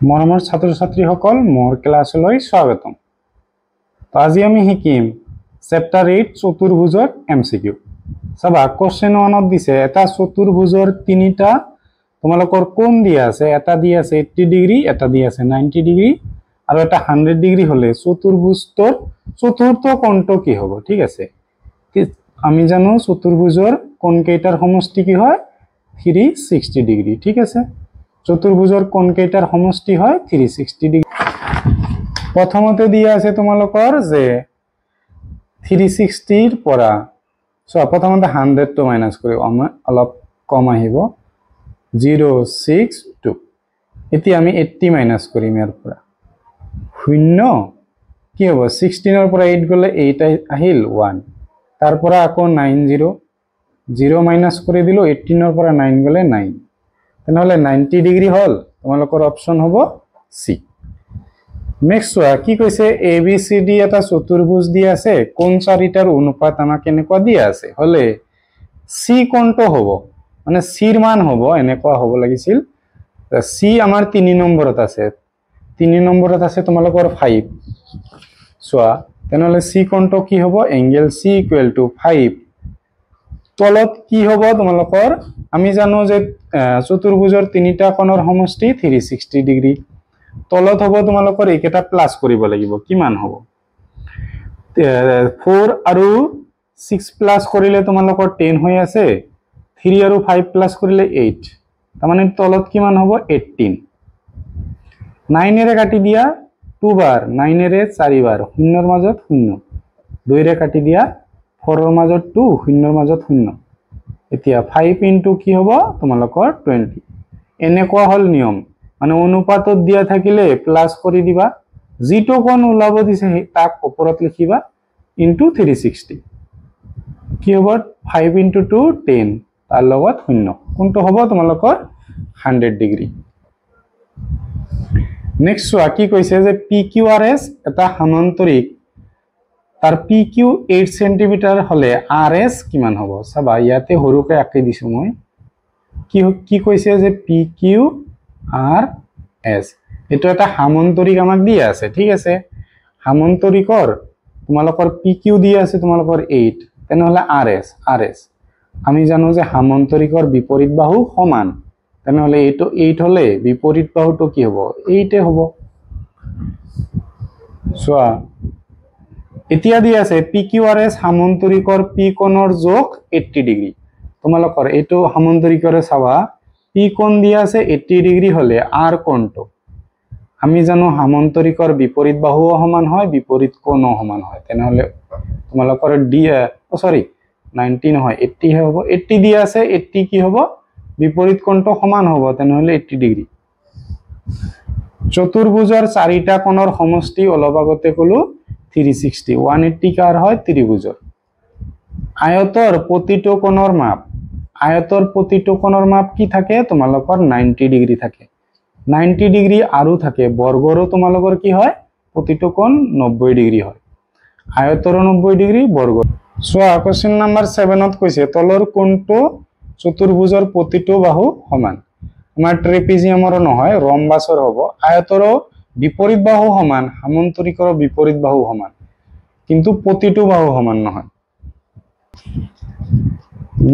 মৰমৰ ছাত্ৰ ছাত্ৰীসকল মোৰ ক্লাছলৈ স্বাগতম। আজি আমি শিকিম চেপ্টাৰ 8 চতুৰ্ভুজৰ এমসিকিউ। চাবা কোশ্চেন 1ত দিছে এটা চতুৰ্ভুজৰ তিনিটা তোমালোকৰ কোণ দিয়া আছে, এটা দিয়া আছে 80 ডিগ্ৰী, এটা দিয়া আছে 90 ডিগ্ৰী আৰু এটা 100 ডিগ্ৰী হলে চতুৰ্ভুজৰ চতুৰ্থ কোণটো কি হ'ব? ঠিক আছে, আমি জানো চতুৰ্ভুজৰ কোণ কেইটাৰ সমষ্টি কি হয়? 360 ডিগ্ৰী। ঠিক আছে, চতুৰ্ভুজৰ কোণ কেইটাৰ সমষ্টি হয় 360 ডিগ্ৰী। প্ৰথমতে দিয়া আছে তোমালোকৰ যে 360 ৰ পৰা প্ৰথমতে 100 টো মাইনাস কৰি অলপ কম আহিব 062। এতিয়া আমি 80 মাইনাস কৰিম ইয়াৰ পৰা শূন্য কি হ'ব? 16 ৰ পৰা 8 গলে 8 আহিল 1, তাৰ পৰা আকৌ 90 0 মাইনাস কৰি দিলো, 18 ৰ পৰা 9 গলে 9, তেনেহলে 90 ডিগ্ৰী হল। তোমালোকৰ অপশন হ'ব সি। নেক্সট চোৱা কি কৈছে, এ বি সি ডি এটা চতুৰ্ভুজ দিয়া আছে, কোণ চাৰিটাৰ অনুপাত আমাক কেনেকুৱা দিয়া আছে হলে সি কোণটো হ'ব, মানে সিৰ মান হ'ব এনেকুৱা হ'ব লাগিছিল। সি আমাৰ 3 নম্বৰত আছে, 3 নম্বৰত আছে তোমালোকৰ 5। চোৱা তেনেহলে সি কোণটো কি হ'ব? Angle C equal to 5। তলত কি হ'ব তোমালোকৰ? আমি জানো যে চতুৰ্ভুজৰ তিনিটা কোণৰ সমষ্টি 360 ডিগ্ৰী। তলত হ'ব তোমালোকৰ এইকেইটা প্লাস কৰিব লাগিব। কিমান হ'ব? 4 আৰু 6 প্লাস কৰিলে তোমালোকৰ 10 হৈ আছে, 3 আৰু 5 প্লাস কৰিলে 8, তাৰমানে তলত কিমান হ'ব? 18। 9 এৰে কাটি দিয়া 2 বাৰ, 9 এৰে 4 বাৰ, শূন্যৰ মাজত শূন্য, 2 এৰে কাটি দিয়া 4 ৰ মাজত 2, শূন্যৰ মাজত শূন্য। এতিয়া 5 ইনটু কি হ'ব তোমালোকৰ 20। এনেকুৱা হল নিয়ম, মানে অনুপাতত দিয়া থাকিলে প্লাস কৰি দিবা, যিটো কোণ ওলাব দিছে তাক ওপৰত লিখিবা ইনটু 360। কি হ'ব? 5 ইনটু 2 10, তাৰ লগত শূন্য, কোনটো হ'ব তোমালোকৰ 100 ডিগ্ৰী। নেক্সট চোৱা কি কৈছে যে পি কিউ আৰ এছ এটা সমান্তৰিক, তাৰ পি কিউ 8 সেন্টিমিটাৰ হলে আৰ এছ কিমান হ'ব? চাবা ইয়াতে সৰুকে আঁকি দিছো মই। কি কৈছে যে পি কিউ আৰ এছ এইটো এটা সমান্তৰিক আমাক দিয়া আছে। ঠিক আছে, সমান্তৰিকৰ তোমালোকৰ পি কিউ দিয়া আছে তোমালোকৰ 8, তেনেহলে আৰ এছ আমি জানো যে সমান্তৰিকৰ বিপৰীত বাহু সমান, তেনেহলে এইটো 8 হলে বিপৰীত বাহুটো কি হ'ব? 8 হ'ব। চোৱা এতিয়া দিয়া আছে পি কিউ আৰ এছ সমান্তৰিকৰ পি কোণৰ যোগ 80 ডিগ্ৰী। তোমালোকৰ এইটো সমান্তৰিকৰে চাবা পি কোণ দিয়া আছে 80 ডিগ্ৰী হলে আৰ কোণটো আমি জানো সমান্তৰিকৰ বিপৰীত বাহুও সমান হয়, বিপৰীত কোণও সমান হয়, তেনেহলে তোমালোকৰ 90 নহয় 80 হ'ব। 80 দিয়া আছে, 80 কি হ'ব? বিপৰীত কোণটো সমান হ'ব, তেনেহলে 80 ডিগ্ৰী। চতুৰ্ভুজৰ চাৰিটা কোণৰ সমষ্টি অলপ আগতে কলো 360, 180 কাৰ হয়? ত্ৰিভুজৰ। আয়তৰ প্ৰতিটো কোণৰ মাপ, আয়তৰ প্ৰতিটো কোণৰ মাপ কি থাকে তোমালোকৰ? 90 ডিগ্ৰী থাকে, 90 ডিগ্ৰী আৰু থাকে বৰ্গৰো তোমালোকৰ কি হয়? প্ৰতিটো কোণ 90 ডিগ্ৰী হয়, আয়তৰো 90 ডিগ্ৰী, বৰ্গ। চোৱা কোশ্চেন নম্বৰ 7ত কৈছে তলৰ কোণটো চতুৰ্ভুজৰ প্ৰতিটো বাহু সমান। আমাৰ ট্ৰেপিজিয়ামৰ নহয়, ৰম্বাসৰ হ'ব। আয়তৰো বিপৰীত বাহু সমান, সমান্তৰিকৰ বিপৰীত বাহু সমান, কিন্তু প্ৰতিটো বাহু সমান নহয়।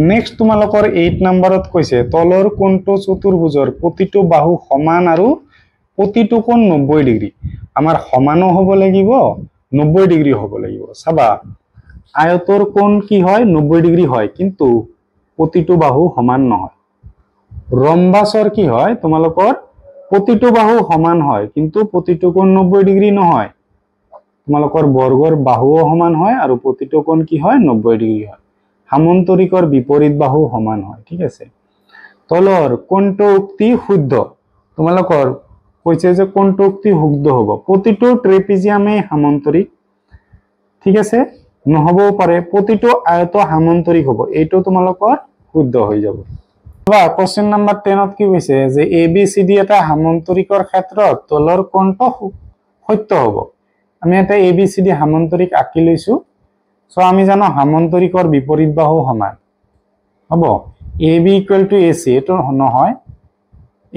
নেক্সট তোমালোকৰ 8 নম্বৰত কৈছে তলৰ কোণটো চতুৰ্ভুজৰ প্ৰতিটো বাহু সমান আৰু প্ৰতিটো কোণ 90 ডিগ্ৰী। আমাৰ সমানো হ'ব লাগিব, 90 ডিগ্ৰী হ'ব লাগিব। চাবা আয়তৰ কোণ কি হয়? 90 ডিগ্ৰী হয়, কিন্তু প্ৰতিটো বাহু সমান নহয়। ৰম্বাসৰ কি হয়? তোমালোকৰ প্ৰতিটো বাহু সমান হয়, কিন্তু প্ৰতিটো কোণ 90 ডিগ্ৰী নহয়। তোমালোকৰ বৰ্গৰ বাহুও সমান হয় আৰু প্ৰতিটো কোণ কি হয়? 90 ডিগ্ৰী হয়। সমান্তৰিকৰ বিপৰীত বাহু সমান হয়। ঠিক আছে, তলৰ কোণটো উক্তি শুদ্ধ। তোমালোকৰ কৈছে যে কোণটো উক্তি শুদ্ধ হ'ব। প্ৰতিটো ট্ৰেপিজিয়ামে সমান্তৰিক, ঠিক আছে, নহবও পাৰে। প্ৰতিটো আয়ত সমান্তৰিক হ'ব, এইটো তোমালোকৰ শুদ্ধ হৈ যাব। কোশ্চেন নম্বৰ 10ত কি কৈছে যে এ বি চি ডি এটা সমান্তৰিকৰ ক্ষেত্ৰত তলৰ কোণটো সত্য হ'ব। আমি এটা এ বি চি ডি সমান্তৰিক আঁকি লৈছো। আমি জানো সমান্তৰিকৰ বিপৰীত বাহু সমান হ'ব, A B equal to A C, এইটো নহয়,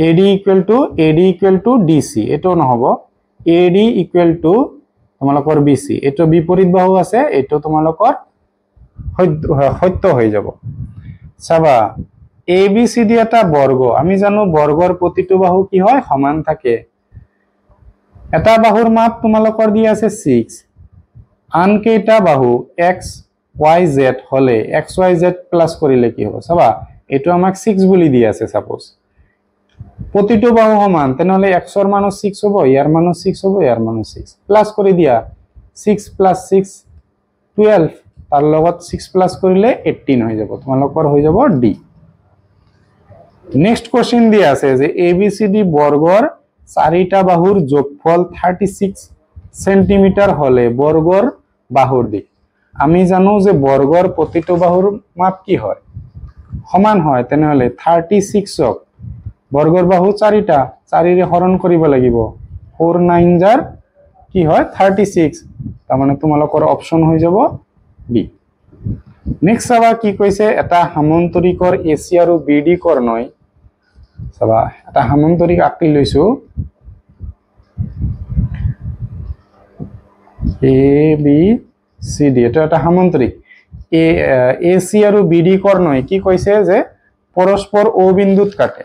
AD ইকুৱেল টু DC এটো নহব AD ইকুৱেল টু তোমালোকৰ BC এটো বিপৰীত বাহু আছে এটো তোমালোকৰ সত্য হৈ যাব চাবা ABCD এটা বৰ্গ আমি জানো বৰ্গৰ প্ৰতিটো বাহু কি হয় সমান থাকে এটা বাহুৰ মাপ তোমালোকৰ দি আছে 6 আন কেইটা বাহু XYZ হলে XYZ প্লাস কৰিলে কি হ'ব চাবা এটো আমাক 6 বুলি দি আছে সাপোজ প্ৰতিটো বাহু সমান তেনেহলে x ৰ মান 6 হ'ব ইয়াৰ মান 6 হ'ব ইয়াৰ মান 6 প্লাস কৰি দিয়া 6 plus 6 12 তাৰ লগত 6 প্লাস কৰিলে 18 হৈ যাব তোমালোকৰ হৈ যাব D নেক্সট কোশ্চেন দি আছে যে ABCD বৰ্গৰ চাৰিটা বাহুৰ যোগফল 36 সেন্টিমিটাৰ হলে বৰ্গৰ বাহুৰ দিক আমি জানো যে বৰ্গৰ প্ৰতিটো বাহুৰ মাপ কি হয় সমান হয় তেনেহলে 36 ক বৰ্গৰ বাহু চাৰিটা 4 ৰে হৰণ কৰিব লাগিব 4 9 জাৰ কি হয় 36 তাৰ মানে তোমালোকৰ অপচন হৈ যাব বি নেক্সট চাবা কি কৈছে এটা সামান্তৰিকৰ AC আৰু BD কৰ্ণই চাবা এটা সামান্তৰিক আঁকি লৈছো ABCD এটা এটা সামান্তৰিক AC আৰু BD কৰ্ণই কি কৈছে যে পৰস্পৰ O বিন্দুত কাটে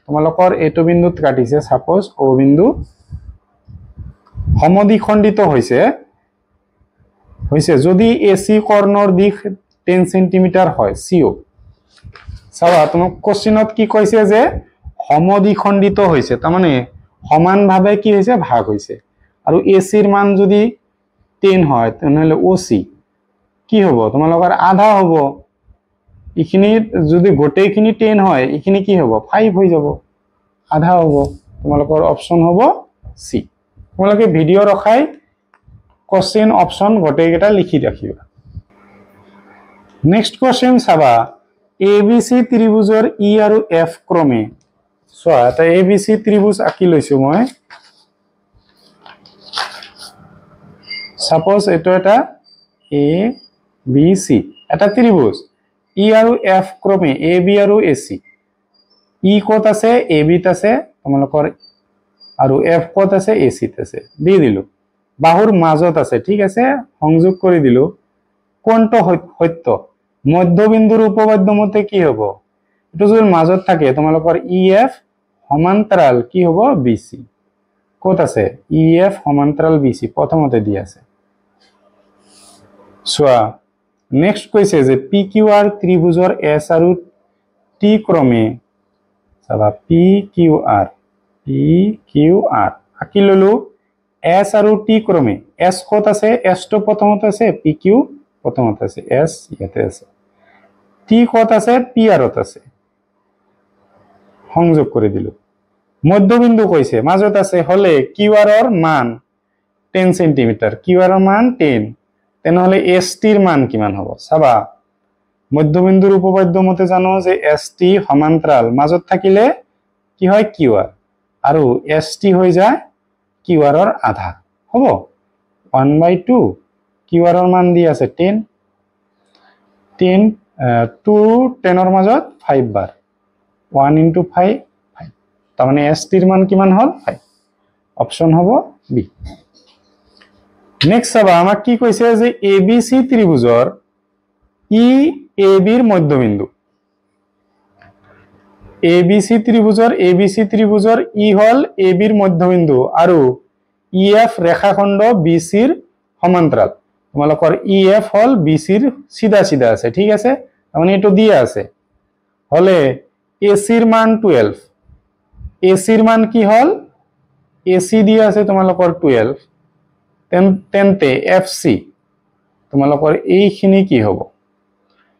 তোমালোকৰ এটো বিন্দুত কাটিছে সাপোজ O বিন্দু সমদ্বিখণ্ডিত হৈছে যদি AC কৰ্ণৰ দিশ 10 সেন্টিমিটার হয় CO চাবা তোমাক কোশ্চেনত কি কৈছে যে সমদ্বিখণ্ডিত হৈছে তাৰ মানে সমানভাৱে কি হৈছে ভাগ হৈছে আৰু AC ৰ মান যদি 10 হয় তেনেহলে OC কি হ'ব তোমালোকৰ আধা হ'ব ইখিনি যদি গোটেইখিনি 10 হয় ইখিনি কি হ'ব 5 হৈ যাব আধা হ'ব তোমালোকৰ অপচন হ'ব C তোমালোকে ভিডিও ৰখাই কোশ্চেন অপচন গোটেইকেইটা লিখি ৰাখিবা নেক্সট কোশ্চেন চাবা ABC ত্ৰিভুজৰ E আৰু F ক্ৰমে চোৱা এটা ABC ত্ৰিভুজ আঁকি লৈছো মই সাপোজ এটো এটা ABC এটা ত্ৰিভুজ E আৰু F ক্ৰমে AB আৰু AC E কত আছে AB ত আছে তোমালোকৰ আৰু F কত আছে AC ত আছে দি দিলো বাহুৰ মাজত আছে ঠিক আছে সংযোগ কৰি দিলো কোনটো সত্য মধ্যবিন্দুৰ উপপাদ্য মতে কি হ'ব এটো যদি মাজত থাকে তোমালোকৰ EF সমান্তৰাল কি হ'ব BC কত আছে EF সমান্তৰাল BC প্ৰথমতে দি আছে সোয়া নেক্সট কৈছে যে PQR ত্ৰিভুজৰ S আৰু T ক্ৰমে চাবা PQR আঁকি ললো S আৰু T ক্ৰমে S কত আছে S তো প্ৰথমতে আছে PQ প্ৰথমতে আছে S ইয়াতে আছে T কত আছে PR ত আছে সংযোগ কৰি দিলো মধ্যবিন্দু কৈছে মাজত আছে হলে QR ৰ মান 10 সেন্টিমিটাৰ QR ৰ মান 10 তেনেহলে ST ৰ মান কিমান হ'ব চাবা মধ্যবিন্দুৰ উপপাদ্য মতে জানো যে ST সমান্তৰাল মাজত থাকিলে কি হয় QR আৰু ST হৈ যায় QR ৰ আধা হ'ব 1/2 QR ৰ মান দি আছে 10 2 10 ৰ মাজত 5 বাৰ 1 into 5 তাৰ মানে ST ৰ মান কিমান হল 5 অপচন হ'ব বি নেক্সট চাবা আমাক কি কৈছে যে ABC ত্ৰিভুজৰ EAB ৰ মধ্যবিন্দু ABC ত্ৰিভুজৰ E হল AB ৰ মধ্যবিন্দু আৰু EF ৰেখাখণ্ড BC ৰ সমান্তৰাল তোমালোকৰ EF হল BC ৰ সিধা সিধা আছে ঠিক আছে মানে এটো দিয়া আছে হলে AC ৰ মান 12 AC ৰ মান কি হল AC দিয়া আছে তোমালোকৰ 12 তেন্তে FC তোমালোকৰ এইখিনি কি হ'ব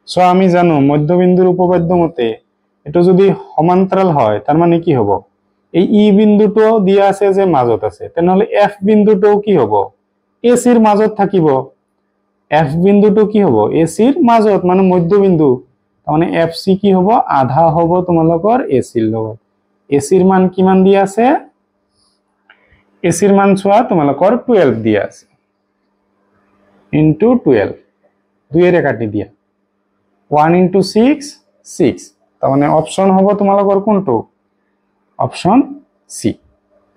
সো আমি জানো মধ্যবিন্দুৰ উপপাদ্য মতে এটো যদি সমান্তৰাল হয় তাৰ মানে কি হ'ব এই E বিন্দুটো দিয়া আছে যে মাজত আছে তেনেহলে F বিন্দুটো কি হ'ব AC ৰ মাজত থাকিব F বিন্দুটো কি হ'ব AC ৰ মাজত মানে মধ্যবিন্দু মানে FC কি হ'ব আধা হ'ব তোমালোকৰ AC ৰ লগত AC ৰ মান কিমান দিয়া আছে AC ৰ মান চোৱা তোমালোকৰ 12 দিয়া আছে into 12 দুইৰে কাটি দিয়া 1 into 6 6 তাৰ মানে অপচন হ'ব তোমালোকৰ কোনটো অপশন সি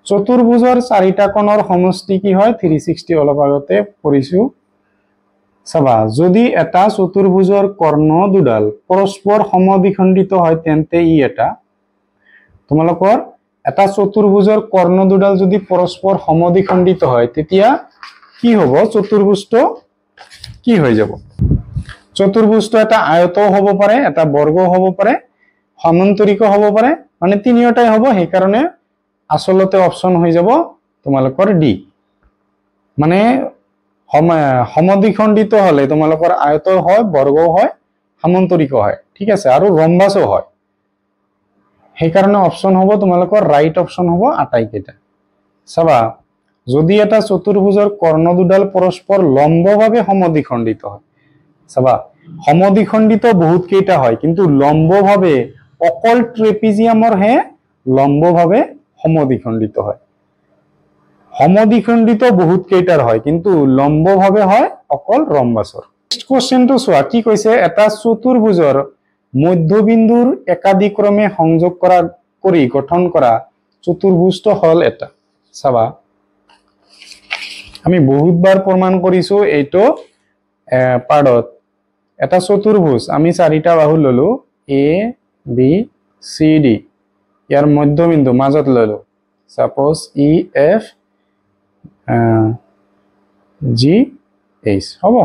চতুৰ্ভুজৰ চাৰিটা কোণৰ সমষ্টি কি হয় 360 অলপ আগতে পঢ়িছো চাবা যদি এটা চতুৰ্ভুজৰ কৰ্ণ দুডাল পৰস্পৰ সমদ্বিখণ্ডিত হয় তেন্তে ই এটা তোমালোকৰ এটা চতুৰ্ভুজৰ কৰ্ণ দুডাল যদি পৰস্পৰ সমদ্বিখণ্ডিত হয় তেতিয়া কি হ'ব চতুৰ্ভুজটো কি হৈ যাব চতুৰ্ভুজটো এটা আয়ত হ'ব পাৰে এটা বৰ্গ হ'ব পাৰে সমান্তৰিক হ'ব পাৰে মানে তিনিওটাই হ'ব সেই কাৰণে আসলতে অপশন হৈ যাব তোমালোকৰ ডি মানে সমদ্বিখণ্ডিত হলে তোমালোকৰ আয়ত হয় বৰ্গ হয় সমান্তৰিক হয় ঠিক আছে আৰু ৰম্বাসও হয় সেই কাৰণে অপশন হ'ব তোমালোকৰ ৰাইট অপশন হ'ব আটাইকেইটা চাবা যদি এটা চতুৰ্ভুজৰ কৰ্ণ দুডাল পৰস্পৰ লম্বভাৱে সমদ্বিখণ্ডিত হয় চাবা সমদ্বিখণ্ডিত বহুত কেইটা হয় কিন্তু লম্বভাৱে অকল ট্ৰেপিজিয়ামৰ হে লম্বভাৱে সমদ্বিখণ্ডিত হয় সমদ্বিখণ্ডিত বহুত কেইটাৰ হয় কিন্তু লম্বভাৱে হয় অকল ৰম্বাসৰ নেক্সট কোশ্চেনটো চোৱা কি কৈছে এটা চতুৰ্ভুজৰ মধ্যবিন্দুৰ একাদিক্ৰমে সংযোগ কৰি গঠন কৰা চতুৰ্ভুজটো হল এটা চাবা আমি বহুতবাৰ প্ৰমাণ কৰিছো এইটো পাৰ্টত এটা চতুৰ্ভুজ আমি চাৰিটা বাহু ললো এ বি সি ডি ইয়াৰ মধ্যবিন্দু মাজত ললো suppose E F G H হ'ব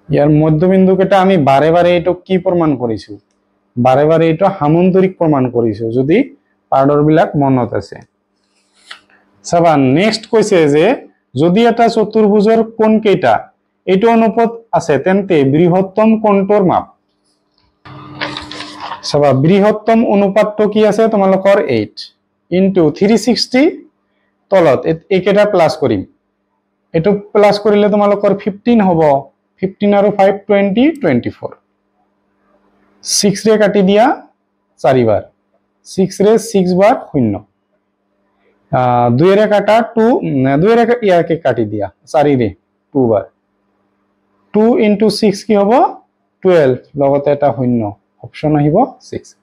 ইয়াৰ মধ্যবিন্দু কেইটা আমি বাৰে বাৰে এইটো কি প্ৰমাণ কৰিছো বাৰে বাৰে এইটো সামান্তৰিক প্ৰমাণ কৰিছো যদি পাৰ্টৰ বিলাক মনত আছে চাবা নেক্সট কৈছে যে যদি এটা চতুৰ্ভুজৰ কোণ কেইটা এইটো অনুপাত আছে তেন্তে বৃহত্তম কোণটোৰ মাপ চাবা বৃহত্তম অনুপাতটো কি আছে তোমালোকৰ 8 ইনটু 360 তলত একেটা প্লাস কৰিম এটো প্লাস কৰিলে তোমালোকৰ 15 হ'ব 15 আৰু 5 20 24 6 ৰে কাটি দিয়া 4 বাৰ 6 ৰে 6 বাৰ 0 2 ৰে কাটা 2 2 ৰে ইয়াকে কাটি দিয়া 4 ৰে 2 বাৰ 2 into 6 কি হ'ব 12 লগতে এটা 0 অপশন আহিব 6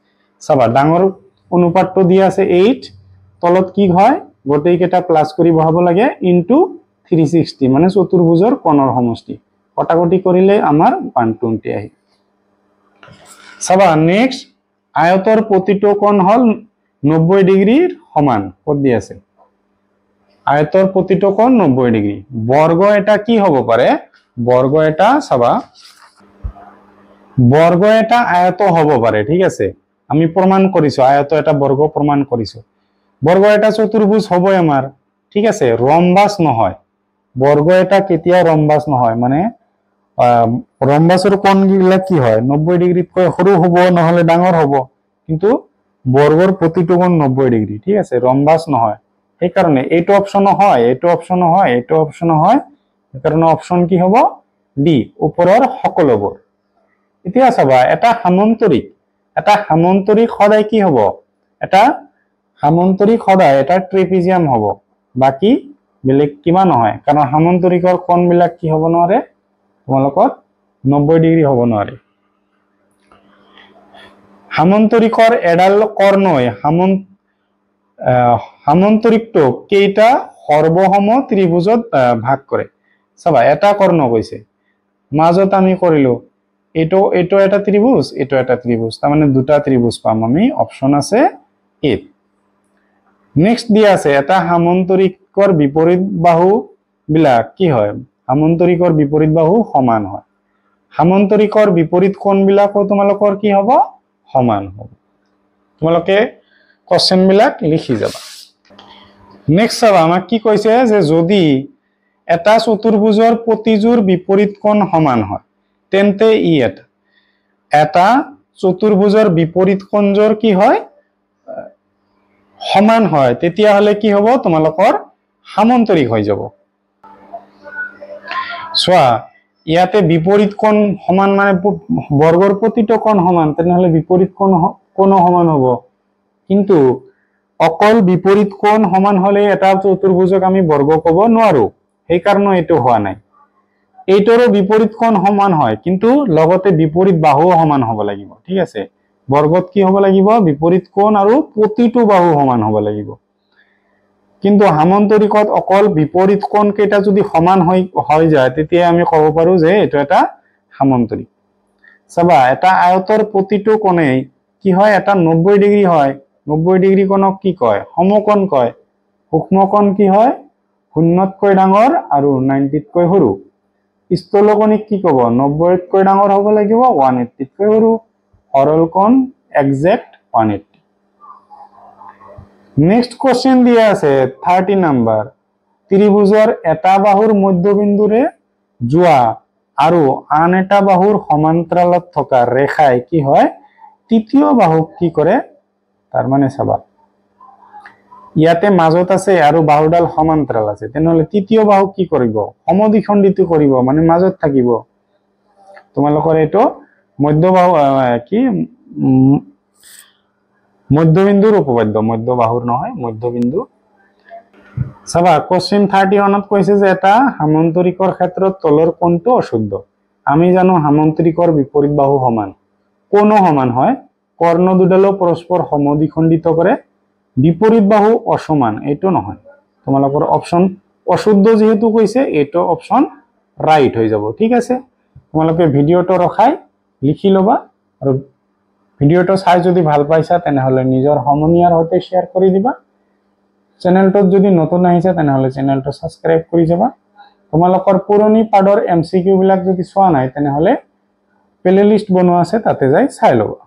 চাবা ডাঙৰ অনুপাতটো দিয়া আছে 8 তলত কি হয় গোটেই কেটা প্লাস কৰি বহাব লাগে ইনটু 360 মানে চতুৰ্ভুজৰ কোণৰ সমষ্টি কটাকটি কৰিলে আমাৰ 120 আহি চাবা নেক্সট আয়তৰ প্ৰতিটো কোণ হল 90 ডিগ্ৰীৰ সমান কত দি আছে আয়তৰ প্ৰতিটো কোণ 90 ডিগ্ৰী বৰ্গ এটা কি হ'ব পাৰে বৰ্গ এটা চাবা বৰ্গ এটা আয়ত হ'ব পাৰে ঠিক আছে আমি প্ৰমাণ কৰিছো আয়ত এটা বৰ্গ প্ৰমাণ কৰিছো বৰ্গ এটা চতুৰ্ভুজ হবই আমাৰ ঠিক আছে ৰম্বাস নহয় বৰ্গ এটা কেতিয়া ৰম্বাস নহয় মানে ৰম্বাসৰ কোণ গিলা কি হয় 90 ডিগ্ৰীত কৈ সৰু হ'ব নহলে ডাঙৰ হ'ব কিন্তু বৰ্গৰ প্ৰতিটো কোণ 90 ডিগ্ৰী ঠিক আছে ৰম্বাস নহয় এই কাৰণে এইটো অপশন হয় এইটো অপশন হয় এইটো অপশন হয় এই কাৰণে অপশন কি হ'ব ডি ওপৰৰ সকলোবোৰ এতিয়া চাবা এটা সামান্তৰিক সদায় কি হ'ব এটা সামান্তৰিক সদায় এটা ট্ৰেপিজিয়াম হ'ব বাকি বেলেগ কিবা নহয় কাৰণ সামান্তৰিকৰ কোণ বিলাক কি হ'ব নোৱাৰে তোমালোকৰ 90 ডিগ্ৰী হ'ব নোৱাৰে সামান্তৰিকৰ এডাল কৰ্ণই সামান্তৰিকটো কেইটা সৰ্বসম ত্ৰিভুজত ভাগ কৰে চাবা এটা কৰ্ণ কৈছে মাজত আমি কৰিলো এটো এটা ত্ৰিভুজ এটো এটা ত্ৰিভুজ তাৰ মানে দুটা ত্ৰিভুজ পাম আমি অপশন আছে এ নেক্সট দিয়া আছে এটা সামান্তৰিকৰ বিপৰীত বাহু বিলাক কি হয় সামান্তৰিকৰ বিপৰীত বাহু সমান হয় সামান্তৰিকৰ বিপৰীত কোণ বিলাকও তোমালোকৰ কি হ'ব সমান হ'ব তোমালোকে কোশ্চেন বিলাক লিখি যাবা নেক্সট চাবা আমাক কি কৈছে যে যদি এটা চতুৰ্ভুজৰ প্ৰতিযোৰ বিপৰীত কোণ সমান হয় তেন্তে ই এটা চতুৰ্ভুজৰ বিপৰীত কোণৰ কি হয় সমান হয় তেতিয়া হলে কি হ'ব তোমালোকৰ সামান্তৰিক হৈ যাব সোয়া ইয়াতে বিপৰীত কোণ সমান মানে বৰ্গৰ প্ৰতিটো কোণ সমান তেনেহলে বিপৰীত কোণ সমান হ'ব কিন্তু অকল বিপৰীত কোণ সমান হলে এটা চতুৰ্ভুজক আমি বৰ্গ ক'ব নোৱাৰো সেই কাৰণে এটো হোৱা নাই এইটোৰো বিপৰীত কোণ সমান হয় কিন্তু লগতে বিপৰীত বাহুও সমান হ'ব লাগিব ঠিক আছে বৰ্গত কি হ'ব লাগিব বিপৰীত কোণ আৰু প্ৰতিটো বাহু সমান হ'ব লাগিব কিন্তু সামন্তৰিকত অকল বিপৰীত কোণ কেইটা যদি সমান হৈ যায় তেতিয়া আমি ক'ব পাৰো যে এটো এটা সামন্তৰিক চাবা এটা আয়তৰ প্ৰতিটো কোণেই কি হয় এটা 90 ডিগ্ৰী হয় 90 ডিগ্ৰী কোণক কি কয় সমকোণ কয় সূক্ষ্মকোণ কি হয় 0তকৈ ডাঙৰ আৰু 90তকৈ সৰু স্থূলকোণিক কি ক'ব 90তকৈ ডাঙৰ হ'ব লাগিব 180তকৈ সৰু সৰল কোণ এক্সাক্ট 180 নেক্সট কোশ্চেন দিয়া আছে 30 নাম্বাৰ ত্ৰিভুজৰ এটা বাহুৰ মধ্যবিন্দুৰে যোৱা আৰু আন এটা বাহুৰ সমান্তৰালত থকা ৰেখাই কি হয় তৃতীয় বাহুক কি কৰে তাৰ মানে চাবা ইয়াতে মাজত আছে আৰু বাহুডাল সমান্তৰাল আছে তেনেহলে তৃতীয় বাহুক কি কৰিব সমদ্বিখণ্ডিত কৰিব মানে মাজত থাকিব তোমালোকৰ এটো মধ্যবাহু কি মধ্যবিন্দুৰ উপপাদ্য মধ্য বাহুৰ নহয় মধ্যবিন্দু চাবা কোশ্চেন 31ত কৈছে যে এটা সামন্তৰিকৰ ক্ষেত্ৰত তলৰ কোণটো অশুদ্ধ আমি জানো সামন্তৰিকৰ বিপৰীত বাহু সমান কোণো সমান হয় কৰ্ণ দুডালো পৰস্পৰ সমদ্বিখণ্ডিত কৰে বিপৰীত বাহু অসমান এটো নহয় তোমালোকৰ অপচন অশুদ্ধ যেহেতু কৈছে এটো অপচন ৰাইট হৈ যাব ঠিক আছে তোমালোকে ভিডিওটো ৰখাই লিখি লবা আৰু ভিডিওটো চাই যদি ভাল পাইছা তেনেহলে নিজৰ সমনীয়াৰ সৈতে শেয়াৰ কৰি দিবা চেনেলটো যদি নতুন আহিছে তেনেহলে চেনেলটো সাবস্ক্ৰাইব কৰি যাবা তোমালোকৰ পুৰণি পাডৰ এমসিকিউ বিলাক যদি চোৱা নাই তেনেহলে প্লেলিষ্ট বনোৱা আছে তাতে যাই চাই লবা